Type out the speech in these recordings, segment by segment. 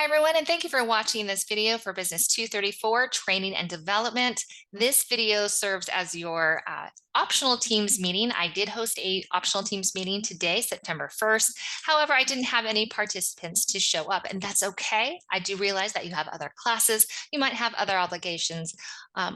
everyone, and thank you for watching this video for Business 234 Training and Development. This video serves as your optional teams meeting. I did host a optional teams meeting today, September 1st. However, I didn't have any participants to show up, and that's okay. I do realize that you have other classes, you might have other obligations,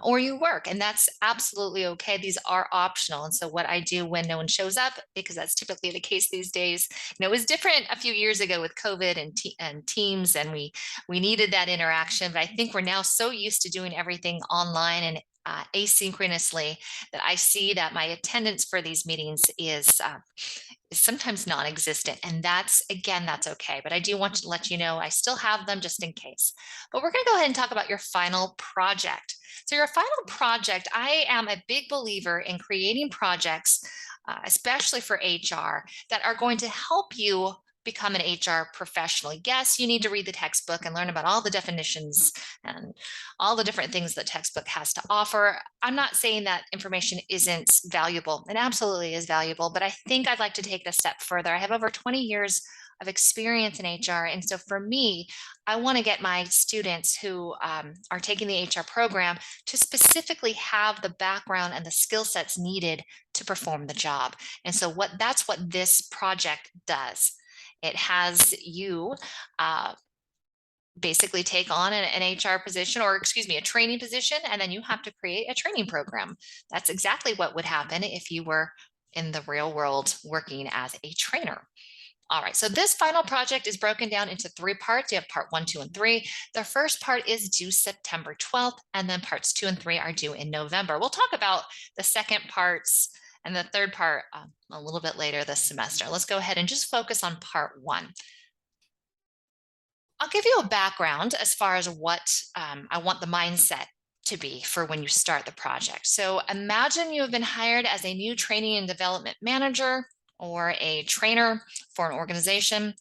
or you work, and that's absolutely okay. These are optional. And so what I do when no one shows up, because that's typically the case these days, it was different a few years ago with COVID and Teams, and we needed that interaction. But I think we're now so used to doing everything online and asynchronously that I see that my attendance for these meetings is sometimes non-existent, and that's okay. But I do want to let you know I still have them just in case. But we're going to go ahead and talk about your final project. So your final project, I am a big believer in creating projects, especially for HR, that are going to help you become an HR professional. Yes, you need to read the textbook and learn about all the definitions and all the different things the textbook has to offer. I'm not saying that information isn't valuable. It absolutely is valuable, but I think I'd like to take it a step further. I have over 20 years of experience in HR. And so for me, I want to get my students who are taking the HR program to specifically have the background and the skill sets needed to perform the job. And so that's what this project does. It has you basically take on an HR position, or excuse me, a training position, and then you have to create a training program. That's exactly what would happen if you were in the real world working as a trainer. All right, so this final project is broken down into 3 parts. You have part 1, 2, and 3. The first part is due September 12th, and then parts 2 and 3 are due in November. We'll talk about the second parts and the third part a little bit later this semester. Let's go ahead and just focus on part 1. I'll give you a background as far as what I want the mindset to be for when you start the project. So imagine you have been hired as a new training and development manager or a trainer for an organization.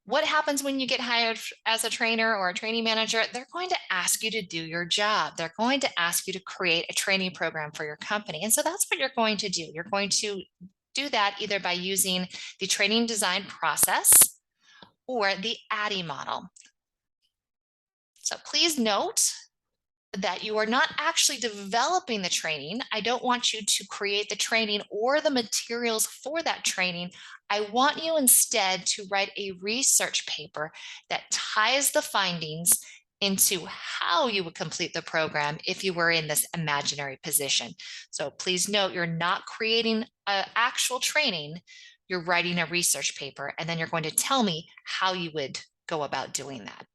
What happens when you get hired as a trainer or a training manager? They're going to ask you to do your job. They're going to ask you to create a training program for your company. And so that's what you're going to do. You're going to do that either by using the training design process or the ADDIE model. So please note that you are not actually developing the training. I don't want you to create the training or the materials for that training. I want you instead to write a research paper that ties the findings into how you would complete the program if you were in this imaginary position. So please note, you're not creating an actual training. You're writing a research paper, and then you're going to tell me how you would go about doing that.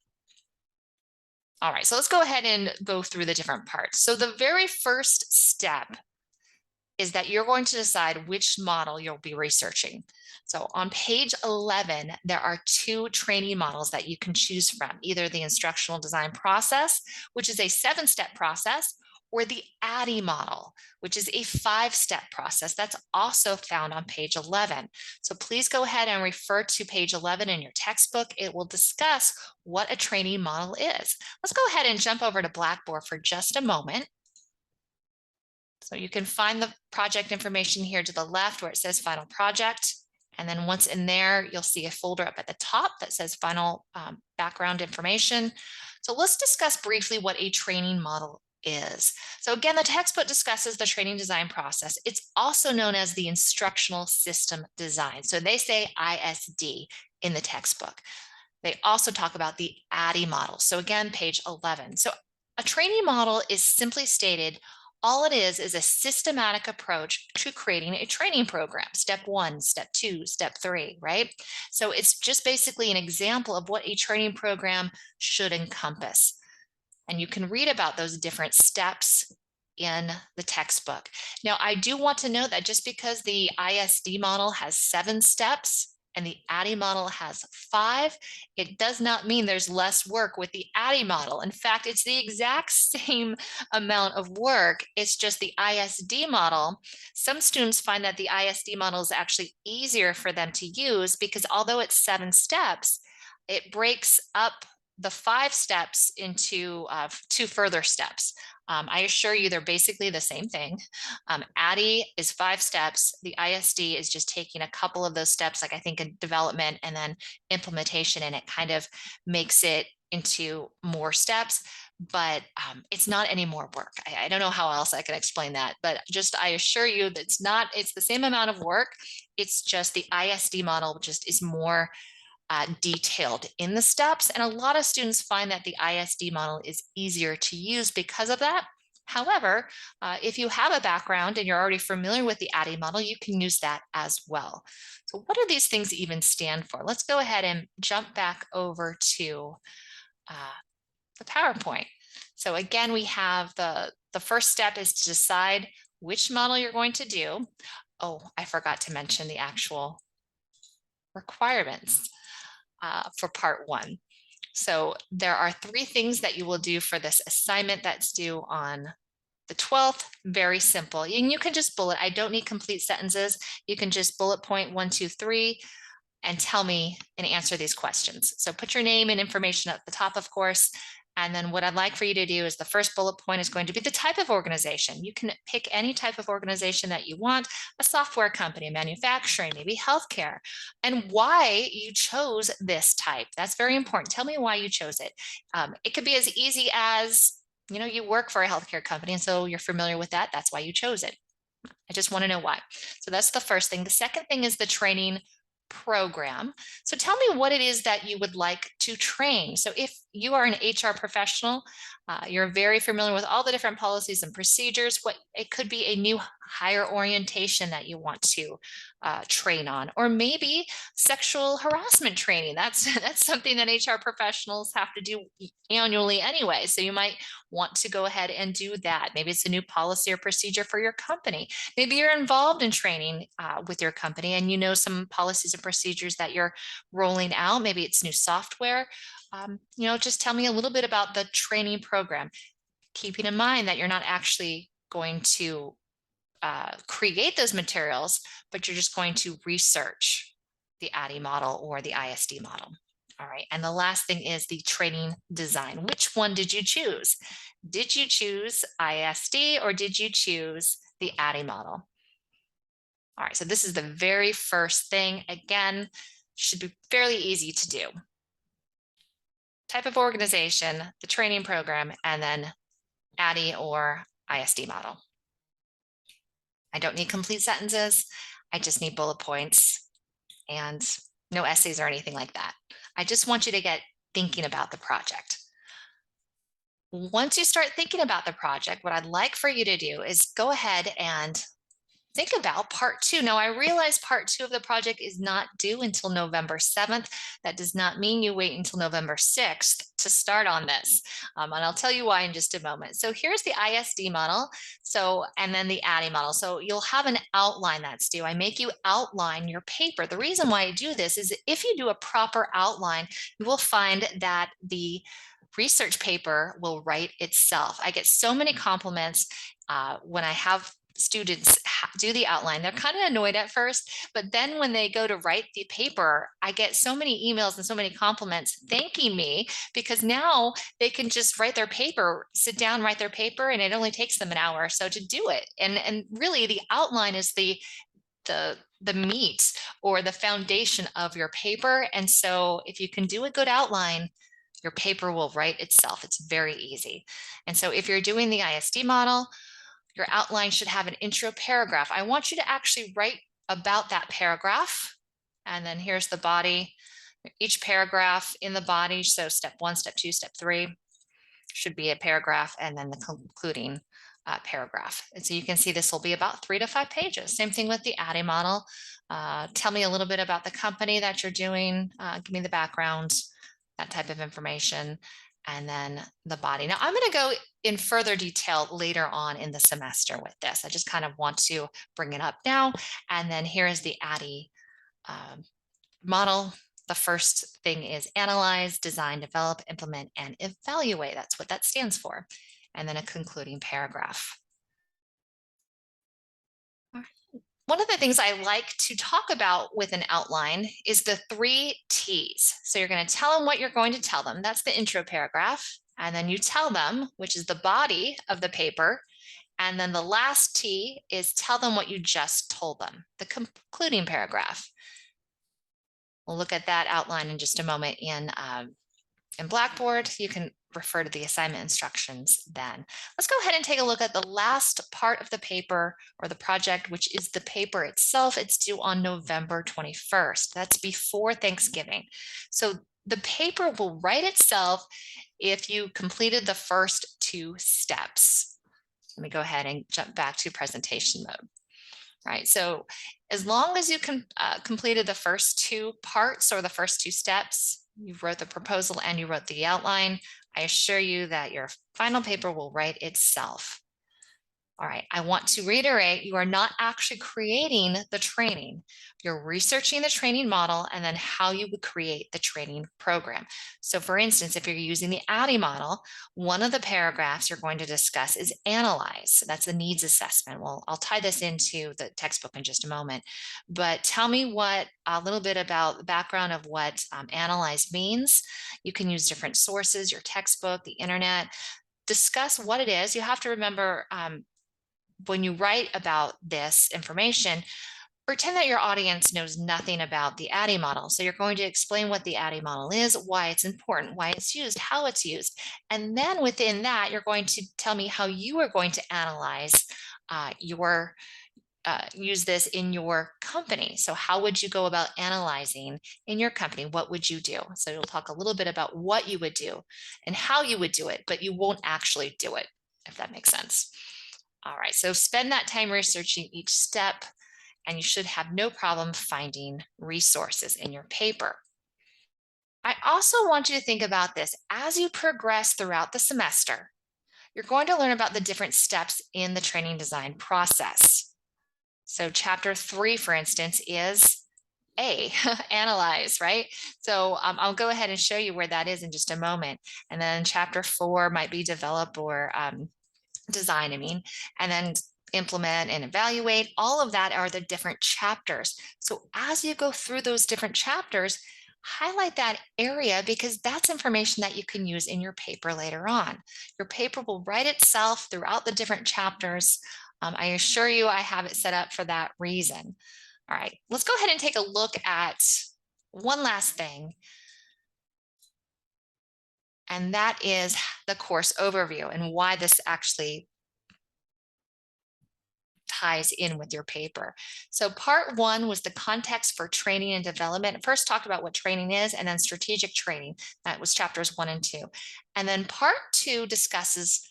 All right, so let's go ahead and go through the different parts. So the very first step is that you're going to decide which model you'll be researching. So on page 11, there are 2 training models that you can choose from, either the instructional design process, which is a 7-step process, or the ADDIE model, which is a 5-step process. That's also found on page 11. So please go ahead and refer to page 11 in your textbook. It will discuss what a training model is. Let's go ahead and jump over to Blackboard for just a moment. So you can find the project information here to the left where it says final project. And then once in there, you'll see a folder up at the top that says final background information. So let's discuss briefly what a training model is. So again, the textbook discusses the training design process. It's also known as the instructional system design. So they say ISD in the textbook. They also talk about the ADDIE model. So again, page 11. So a training model is simply stated, all it is a systematic approach to creating a training program. Step 1, step 2, step 3, right? So it's just basically an example of what a training program should encompass. And you can read about those different steps in the textbook. Now, I do want to note that just because the ISD model has 7 steps and the ADDIE model has 5, it does not mean there's less work with the ADDIE model. In fact, it's the exact same amount of work. It's just the ISD model. Some students find that the ISD model is actually easier for them to use because although it's 7 steps, it breaks up the 5 steps into 2 further steps. I assure you they're basically the same thing. ADDIE is 5 steps. The ISD is just taking a couple of those steps, like I think in development and then implementation, and it kind of makes it into more steps, but it's not any more work. I don't know how else I can explain that, but just I assure you that it's the same amount of work. It's just the ISD model just is more detailed in the steps. And a lot of students find that the ISD model is easier to use because of that. However, if you have a background and you're already familiar with the ADDIE model, you can use that as well. So what do these things even stand for? Let's go ahead and jump back over to the PowerPoint. So again, we have the first step is to decide which model you're going to do. Oh, I forgot to mention the actual requirements for part 1. So there are 3 things that you will do for this assignment that's due on the 12th. Very simple. And you can just bullet. I don't need complete sentences. You can just bullet point 1, 2, 3 and tell me and answer these questions. So put your name and information at the top, of course. And then what I'd like for you to do is the first bullet point is going to be the type of organization. You can pick any type of organization that you want, a software company, manufacturing, maybe healthcare, and why you chose this type. That's very important. Tell me why you chose it. It could be as easy as, you work for a healthcare company, and so you're familiar with that. That's why you chose it. I just want to know why. So that's the first thing. The second thing is the training program. So tell me what it is that you would like to train. So if you are an HR professional, you're very familiar with all the different policies and procedures. What it could be a new hire orientation that you want to train on, or maybe sexual harassment training. That's something that HR professionals have to do annually anyway. So you might want to go ahead and do that. Maybe it's a new policy or procedure for your company. Maybe you're involved in training with your company and you know some policies and procedures that you're rolling out. Maybe it's new software. Just tell me a little bit about the training program, keeping in mind that you're not actually going to create those materials, but you're just going to research the ADDIE model or the ISD model. All right. And the last thing is the training design. Which one did you choose? Did you choose ISD or did you choose the ADDIE model? All right. So this is the very first thing. Again, should be fairly easy to do. Type of organization, the training program, and then ADDIE or ISD model. I don't need complete sentences. I just need bullet points and no essays or anything like that. I just want you to get thinking about the project. Once you start thinking about the project, what I'd like for you to do is go ahead and think about part 2. Now, I realize part 2 of the project is not due until November 7th. That does not mean you wait until November 6th to start on this. And I'll tell you why in just a moment. So here's the ISD model. And then the ADDIE model. So you'll have an outline that's due. I make you outline your paper. The reason why I do this is if you do a proper outline, you will find that the research paper will write itself. I get so many compliments when I have students do the outline. They're kind of annoyed at first, but then when they go to write the paper, I get so many emails and so many compliments thanking me because now they can just write their paper, sit down, write their paper, and it only takes them an hour or so to do it. And really the outline is the meat or the foundation of your paper. And so if you can do a good outline, your paper will write itself. It's very easy. And so if you're doing the ISD model, your outline should have an intro paragraph. I want you to actually write about that paragraph. And then here's the body, each paragraph in the body. So step 1, step 2, step 3 should be a paragraph, and then the concluding paragraph. And so you can see this will be about 3 to 5 pages. Same thing with the ADDIE model. Tell me a little bit about the company that you're doing. Give me the background, that type of information, and then the body. Now I'm going to go in further detail later on in the semester with this. I just kind of want to bring it up now. And then here is the ADDIE model. The first thing is analyze, design, develop, implement, and evaluate. That's what that stands for. And then a concluding paragraph. One of the things I like to talk about with an outline is the 3 T's. So you're going to tell them what you're going to tell them. That's the intro paragraph. And then you tell them, which is the body of the paper. And then the last T is tell them what you just told them, the concluding paragraph. We'll look at that outline in just a moment in Blackboard. You can refer to the assignment instructions then. Let's go ahead and take a look at the last part of the paper or the project, which is the paper itself. It's due on November 21st. That's before Thanksgiving. So the paper will write itself if you completed the first 2 steps. Let me go ahead and jump back to presentation mode. All right, so as long as you completed the first 2 parts or the first 2 steps, you wrote the proposal and you wrote the outline, I assure you that your final paper will write itself. All right, I want to reiterate, you are not actually creating the training. You're researching the training model and then how you would create the training program. So for instance, if you're using the ADDIE model, one of the paragraphs you're going to discuss is analyze. That's the needs assessment. Well, I'll tie this into the textbook in just a moment, but tell me a little bit about the background of what analyze means. You can use different sources, your textbook, the internet. Discuss what it is. You have to remember when you write about this information, pretend that your audience knows nothing about the ADDIE model. So you're going to explain what the ADDIE model is, why it's important, why it's used, how it's used. And then within that, you're going to tell me how you are going to analyze use this in your company. So how would you go about analyzing in your company? What would you do? So you'll talk a little bit about what you would do and how you would do it, but you won't actually do it, if that makes sense. All right, so spend that time researching each step, and you should have no problem finding resources in your paper. I also want you to think about this. As you progress throughout the semester, you're going to learn about the different steps in the training design process. So chapter 3, for instance, is A, analyze, right? So I'll go ahead and show you where that is in just a moment. And then chapter 4 might be develop or design, and then implement and evaluate. All of that are the different chapters. So as you go through those different chapters, highlight that area because that's information that you can use in your paper later on. Your paper will write itself throughout the different chapters. I assure you I have it set up for that reason. All right, let's go ahead and take a look at one last thing. And that is the course overview and why this actually ties in with your paper. So part 1 was the context for training and development. First talked about what training is and then strategic training. That was chapters 1 and 2. And then part 2 discusses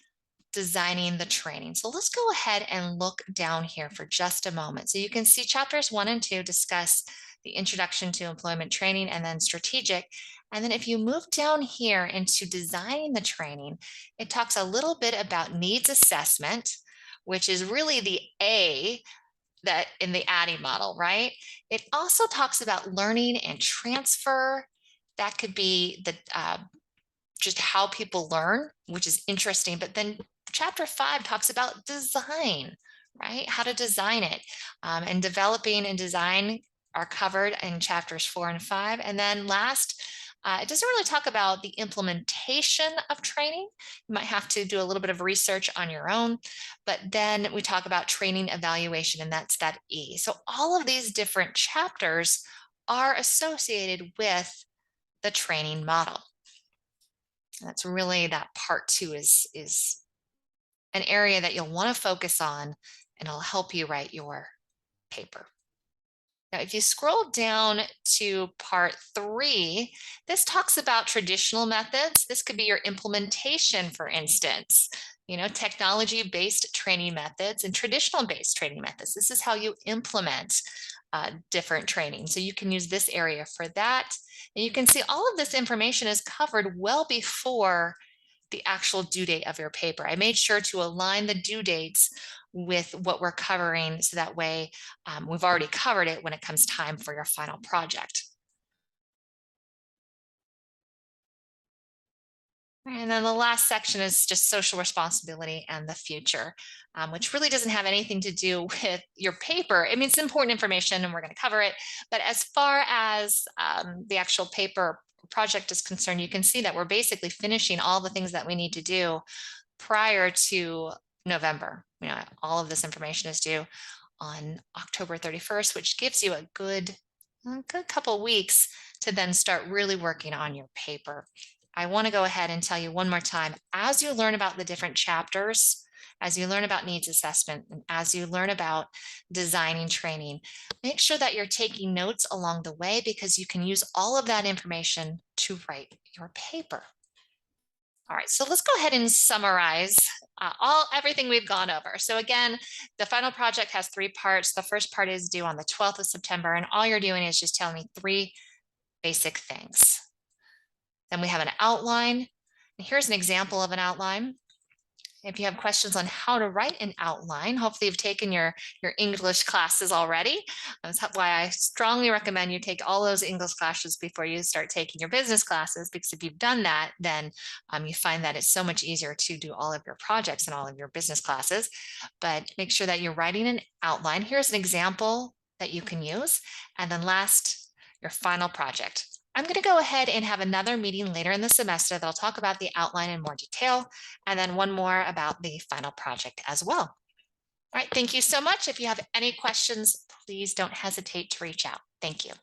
designing the training. So let's go ahead and look down here for just a moment. So you can see chapters 1 and 2 discuss the introduction to employment training and then strategic. And then if you move down here into designing the training, it talks a little bit about needs assessment, which is really the A that in the ADDIE model, right? It also talks about learning and transfer. That could be the just how people learn, which is interesting. But then chapter 5 talks about design, right? How to design it. And developing and design are covered in chapters 4 and 5. And then last, it doesn't really talk about the implementation of training. You might have to do a little bit of research on your own, but then we talk about training evaluation, and that's that E. So all of these different chapters are associated with the training model. And that's really that part 2 is an area that you'll want to focus on, and it'll help you write your paper. Now, if you scroll down to part 3, this talks about traditional methods. This could be your implementation, for instance, technology-based training methods and traditional-based training methods. This is how you implement different training. So you can use this area for that. And you can see all of this information is covered well before the actual due date of your paper. I made sure to align the due dates with what we're covering, so that way we've already covered it when it comes time for your final project. And then the last section is just social responsibility and the future, which really doesn't have anything to do with your paper. It's important information and we're going to cover it. But as far as the actual paper project is concerned, you can see that we're basically finishing all the things that we need to do prior to November. All of this information is due on October 31st, which gives you a good couple weeks to then start really working on your paper. I want to go ahead and tell you one more time, as you learn about the different chapters, as you learn about needs assessment, and as you learn about designing training, make sure that you're taking notes along the way, because you can use all of that information to write your paper. All right, so let's go ahead and summarize everything we've gone over. So again, the final project has 3 parts. The first part is due on the 12th of September, and all you're doing is just telling me 3 basic things. Then we have an outline, and here's an example of an outline. If you have questions on how to write an outline, hopefully you've taken your English classes already. That's why I strongly recommend you take all those English classes before you start taking your business classes, because if you've done that, then you find that it's so much easier to do all of your projects and all of your business classes. But make sure that you're writing an outline. Here's an example that you can use. And then last, your final project. I'm going to go ahead and have another meeting later in the semester that'll talk about the outline in more detail, and then one more about the final project as well. All right, thank you so much. If you have any questions, please don't hesitate to reach out. Thank you.